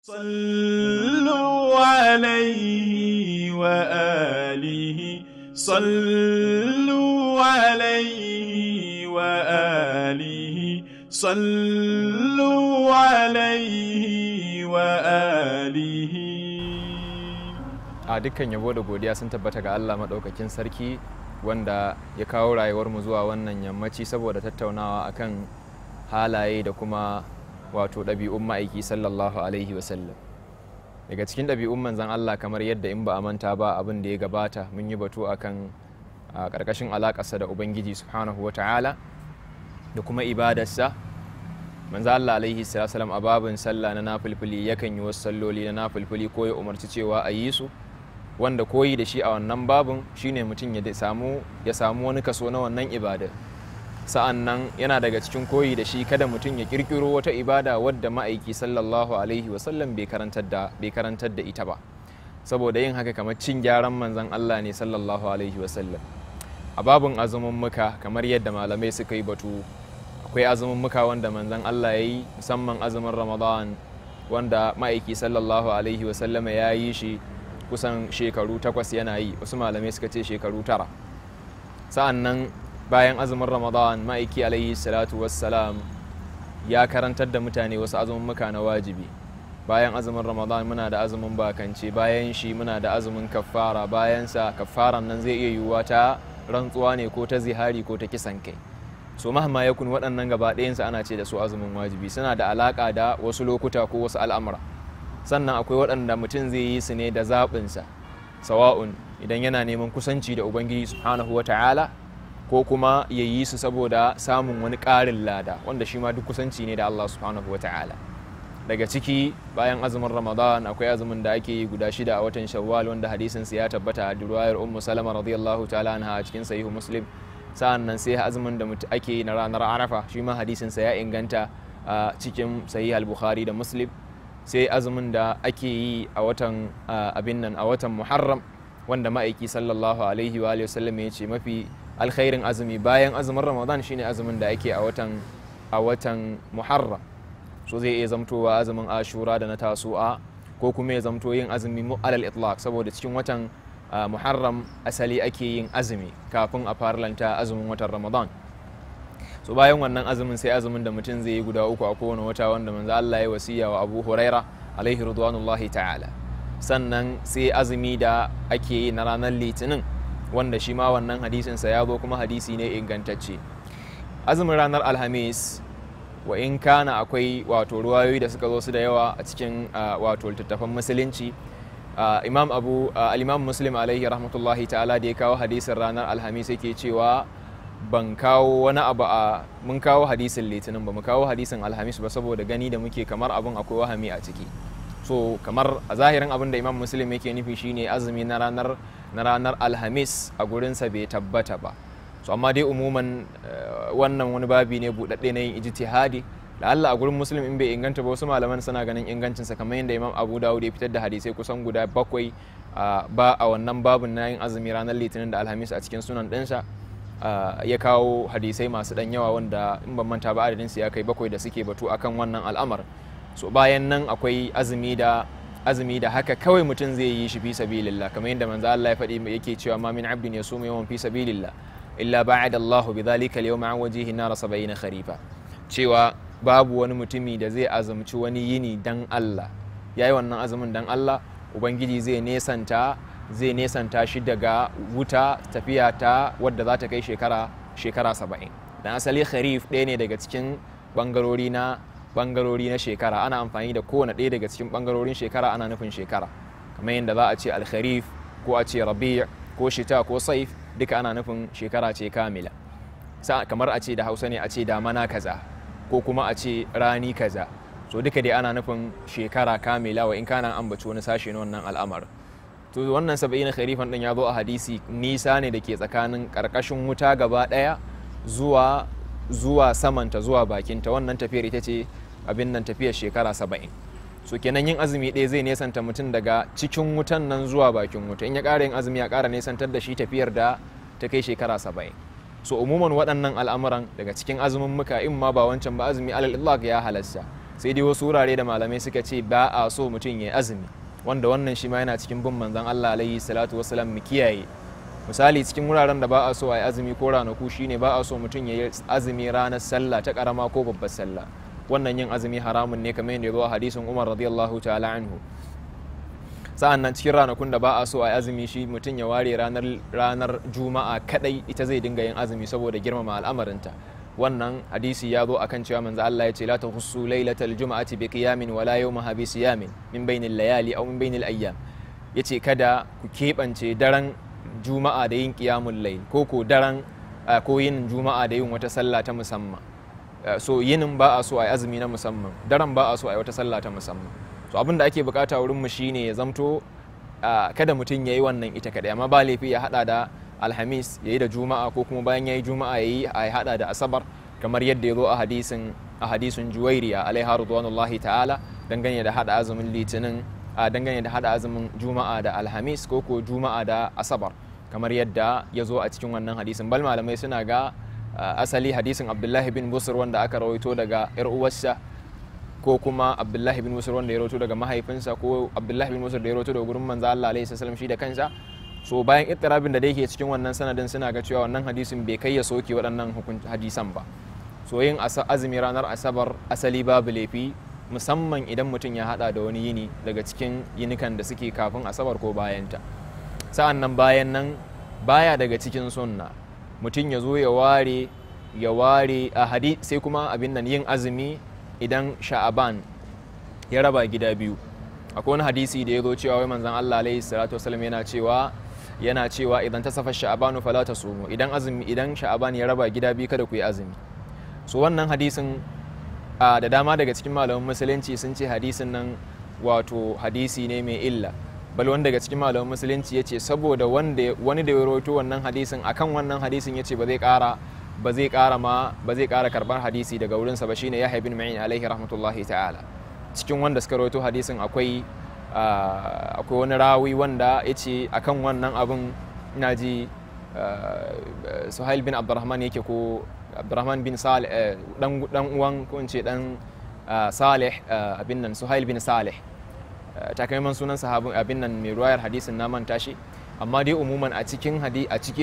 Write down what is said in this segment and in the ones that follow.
صلوا عليه وآله صلوا عليه وآله صلوا عليه وآله. A dukkan yabo da godiya sun tabbata ga Allah maɗaukakin sarki wanda ya kawo rayuwarmu zuwa wannan yammaci saboda tattaunawa akan halaye da kuma wato ɗabi'un ma'aiki sallallahu alaihi wasallam. Daga cikin ɗabi'un manzan Allah kamar yadda in ba a manta ba abin da ya gabata mun yi batu akan ƙarƙashin alaƙarsa da Ubangiji subhanahu wa ta'ala da kuma ibadarsa. Manzan Allah alaihi salam a babin sallah na nafilfili yakan yi wasu salloli na nafilfili ko ya umarci cewa a yi su, wanda koyi da shi a wannan babin shine mutum ya samu wani kaso na wannan ibada. Sa'an nan yana daga cikin koyi da shi kada mutum ya kirkiro wata ibada wadda ma'aiki sallallahu alaihi wasallam bai karantar da ita ba, saboda yin haka kamar cin gyaran manzan Allah ne sallallahu alaihi wasallam. A babin azumin muka kamar yadda malamai suka yi batu, akwai azumin muka wanda manzan Allah ya yi, musamman azumin Ramadan wanda ma'aiki sallallahu alaihi wasallam ya yi shi kusan shekaru 8 yana yi, wasu malamai suka ce shekaru 9. Sa'an nan bayan azumin Ramadan ma'aiki alaihi salatu wassalam ya karantar da mutane wasu azumumuka na wajibi. Bayan azumin Ramadan muna da azumin bakance, bayan shi muna da azumin kaffara, bayan sa kaffaran nan zai iya yiwuwa ta rantsuwa ne ko ta zihari ko ta kisan kai. So mahma yakun waɗannan gaba ɗayansa ana ce da su azumin wajibi, suna da alaƙa da wasu lokuta ko wasu al'amura. Sannan akwai waɗanda mutum zai yi su ne da zaɓinsa, sawa'un idan yana neman kusanci da Ubangiji subhanahu wa ta'ala ko kuma ya yi su saboda samun wani ƙarin lada, wanda shi ma duk kusanci ne da Allah subhanahu wa ta'ala. Daga ciki bayan azumin Ramadan akwai azumin da ake yi guda 6 a watan Shawwal, wanda hadisin sa ya tabbata a riwayar Ummu Salama radiyallahu ta'ala anha a cikin Sahihu Muslim. Sa'an nan sai azumin da ake yi na ranar Arafa, shi ma hadisin sa ya inganta a cikin Sahih al-Bukhari da Muslim. Sai azumin da ake yi a watan a watan Muharram, wanda ma'aiki sallallahu alaihi wa alihi wasallam ya ce mafi alkhairin azumi bayan azumin Ramadan shine azumin da ake a watan Muharram. So zai iya zamtowa azumin Ashura da na Tasu'a, ko kuma ya zamto yin azumi alal itlaq, saboda cikin watan Muharram asali ake yin azumi kafin a farlanta azumin watan Ramadan. So bayan wannan azumin sai azumin da mutum zai yi guda 3 a kowane wata, wanda manzo Allah ya wasiya wa Abu Huraira alaihi ridwanullahi ta'ala. Sannan sai azumi da ake yi na ranar Litinin, wanda shi ma wannan hadisinsa ya zo kuma hadisi ne ingantacce. Azumin ranar Alhamis, wa in kana akwai wato ruwayoyi da suka zo su da yawa a cikin wato littattafan musulunci. Al-Imam Muslim alaihi rahmatullahi ta'ala da ya kawo hadisin ranar Alhamis yake cewa ban kawo wani abu mun kawo hadisin Litinin ba mu kawo hadisin Alhamis ba, saboda gani da muke kamar abun akwai wahami a ciki. So kamar a zahirin abin da Imam Muslim yake nufi shine azumi na ranar Alhamis a gurinsa bai tabbata ba. So amma dai umuman wannan wani babi ne buɗaɗɗe na yin ijtihadi, da Allah a gurin Muslim in bai inganta ba, wasu malaman suna ganin ingancinsa, kamar yadda Imam Abu Dawud ya fitar da hadisai kusan guda 7 ba a wannan babin na yin azumi ranar Litinin da Alhamis a cikin sunan ɗinsa. Ya kawo hadisai masu ɗan yawa wanda in ban manta ba adadinsu ya kai 7 da suke batu akan wannan al'amar. So bayan nan akwai azumi da haka kawai mutum zai yi shi fi sabilillah, kamar yadda manzo Allah ya faɗi yake cewa ma min abdin yasumu yawman fi sabilillah illa ba'ada Allah bi dhalika al-yawma an wajhihi nar 70 kharifa. Cewa babu wani mutumi da zai azumci wani yini dan Allah, yayi wannan azumin dan Allah, ubangiji zai nesanta shi daga wuta tafiya ta wadda za ta kai shekara 70. Dan asali kharif ɗaya ne daga cikin bangarori na shekara, ana amfani da kowane ɗaya daga cikin ɓangarorin shekara ana nufin shekara, kamar yadda za a ce alkharif ko a ce rabi' ko shita ko saif, duka ana nufin shekara ce kamila. Kamar a ce da Hausa ne a ce damana kaza ko kuma a ce rani kaza, so duka dai ana nufin shekara kamila, wa in kana ambaci wani sashe na wannan al'amar. To wannan 70 kharifan din ya zo a hadisi, nisa ne da ke tsakanin karkashin wuta gaba ɗaya zuwa samanta zuwa bakinta. Wannan tafiyar ita ce tafiyar shekara 70. So kenan yin azumi ɗaya zai nesanta mutum daga cikin wutan nan zuwa bakin wuta. In ya ƙara yin azumi ya ƙara nesantar da shi tafiyar da ta kai shekara 70. So umuman waɗannan al'amuran daga cikin azumin muka in ma ba wancan ba azumi alal itlaq ya halasta, sai dai wasu wurare da malamai suka ce ba a so mutum ya azumi, wanda wannan shi ma yana cikin bin manzon Allah alaihi salatu wassalam mu kiyaye. Misali cikin wuraren da ba a so a yi azumi ko ranaku shine ba a so mutum ya yi azumi ranar sallah ta karama ko babbar sallah. Wannan yin azumi haramun ne kamar yadda ya zo a hadisin Umar radiyallahu ta'ala anhu. Sa'an nan cikin ranakun da ba a so a yi azumi shi mutum ya ware ranar Juma'a kadai ita zai dinga yin azumi saboda girmama al'amarinta. Wannan hadisi ya zo akan cewa manzo Allah ya ce la tahussu lailatal juma'ati bi qiyamin wala yawmaha bi siyamin min bainil layali aw min bainil ayyam. Yace kada ku keɓance daren Juma'a da yin qiyamul layl ko daren ko yin Juma'a da yin wata sallah ta musamman. So yinin ba a so a yi azumi na musamman, daren ba a so a yi wata sallah ta musamman. So abin da ake bukata wurin mu shine ya zamto kada mutum yayi wannan ita kadai, amma ba laifi ya hada da Alhamis yayi da Juma'a, ko kuma bayan yayi Juma'a yayi a hada da Asabar, kamar yadda ya zo a hadisin Juwairiya alaiha radwanullahi ta'ala dangane da hada azumin Litinin, dangane da hada azumin Juma'a da Alhamis ko Juma'a da Asabar, kamar yadda ya zo a cikin wannan hadisin. Bal malamai suna ga asali hadisin Abdullahi bin Busr wanda aka rawaito daga yar uwarsa, ko kuma Abdullahi bin Busr wanda ya rawaito daga mahaifinsa, ko Abdullahi bin Busr da ya rawaito daga gurin manzo Allah alaihi wasallam shi da kansa. So bayan ittirabin da yake cikin wannan sanadin suna ga cewa wannan hadisin bai kai ya soke waɗannan hadisan ba. So yin azumi ranar Asabar asali babu laifi, musamman idan mutum ya hada da wani yini daga cikin yinikan da suke kafin Asabar ko bayanta. Sa'an nan bayan nan baya daga cikin sunna mutum ya zo ya ware a sai kuma abin nan yin azumi idan Sha'aban ya raba gida biyu. Akwai wani hadisi da ya zo cewa wai manzon Allah alaihi salatu wasallam yana cewa idan tasafa Sha'abanu fala tasumu, idan Sha'aban ya raba gida biyu kada ku yi azumi. So wannan hadisin da dama daga cikin malaman musulunci sun ce hadisin nan wato hadisi ne mai illa. Bal wanda daga cikin malaman musulunci yace saboda wani da ya rawaito wannan hadisin akan wannan hadisin yace ba zai ƙara karbar hadisi daga wurinsa ba, shine Yahya bin Ma'in alaihi rahmatullahi ta'ala. Cikin wanda suka rawaito hadisin akwai wani rawi wanda yace akan wannan abin ina ji Suhail bin Abdurrahman yake, ko Abdurrahman bin Salih dan uwan ko in ce dan Salih abin nan Suhail bin Salih, takamaiman sunan sahabin abin nan mai ruwayar hadisin na manta shi, amma dai umuman a ciki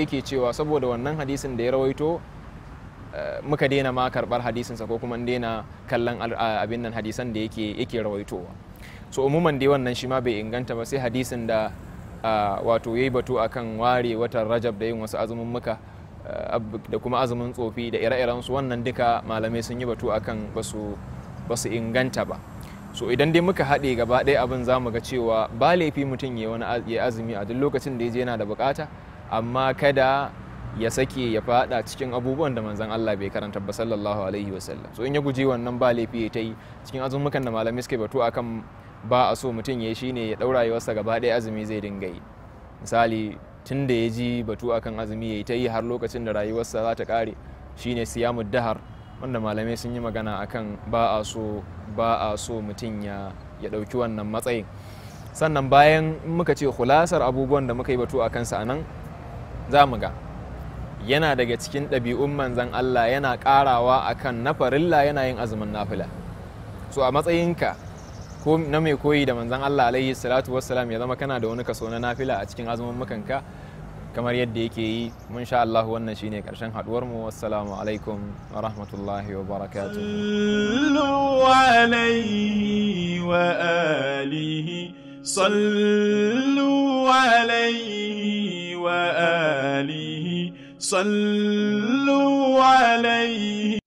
yake cewa saboda wannan hadisin da ya rawaito muka daina ma karbar hadisinsa, ko kuma daina kallon abin nan hadisan da yake rawaitowa. So umuman dai wannan shi ma bai inganta ba, sai hadisin da wato yayi batu akan ware watan Rajab da yin wasu azumin muka da kuma azumin tsofi da ire-iren su, wannan duka malamai sun yi batu akan basu inganta ba. So idan dai muka haɗe gaba ɗaya abin za mu ga cewa ba laifi mutum ya azumi a duk lokacin da ya je yana da bukata, amma kada ya sake ya fada cikin abubuwan da manzon Allah bai karanta ba sallallahu alaihi wasallam. So in ya guji wannan ba laifi ya ta yi cikin azumukan da malamai suka batu akan ba a so mutum ya yi shine ya ɗaura rayuwarsa gaba ɗaya azumi zai dinga yi. Misali tun da ya ji batu akan azumi ya yi ta yi har lokacin da rayuwarsa za ta ƙare, shine siyamud dahar, wanda malamai sun yi magana akan ba a so mutum ya ɗauki wannan matsayin. Sannan bayan muka ce khulasar abubuwan da muka yi batu akan sa nan, za mu ga yana daga cikin ɗabi'un manzan Allah yana ƙarawa akan na farilla yana yin azumin nafila. So a matsayinka ko na mai koyi da manzan Allah alaihi salatu wassalam ya zama kana da wani kaso na nafila a cikin azumin mukanka kamar yadda yake yi. Mun sha Allah wannan shine karshen haduwar mu. Wassalamu alaikum wa rahmatullahi wa barakatuh. Sallu alaihi wa alihi, sallu alaihi wa alihi, sallu alaihi.